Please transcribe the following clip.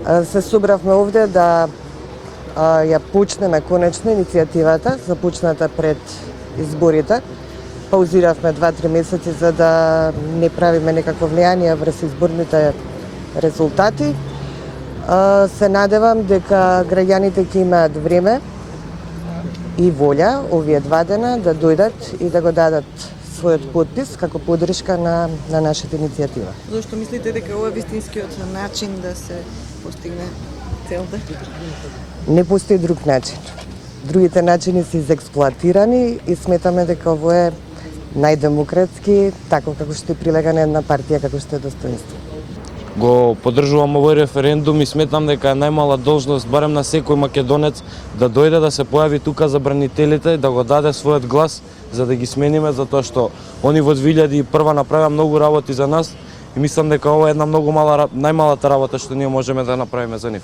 Се собравме овде да ја почнеме конечно иницијативата, започната пред изборите. Паузиравме 2-3 месеци за да не правиме некакво влијание врз изборните резултати. Се надевам дека граѓаните ќе имаат време и волја овие 2 дена да дојдат и да го дадат својот подпис како поддршка на нашата иницијатива. Зошто мислите дека ова е вистинскиот начин да се постигне целта? Не постои друг начин. Другите начини се изексплоатирани и сметаме дека ово е најдемократски, тако како што прилега на една партија како што е Достоинство. Го поддржувам овој референдум и сметам дека е најмала должност барем на секој македонец да дојде да се појави тука за бранителите, да го даде својот глас за да ги смениме, затоа што они во 2001 направија многу работи за нас и мислам дека ова е една многу најмалата работа што ние можеме да направиме за нив.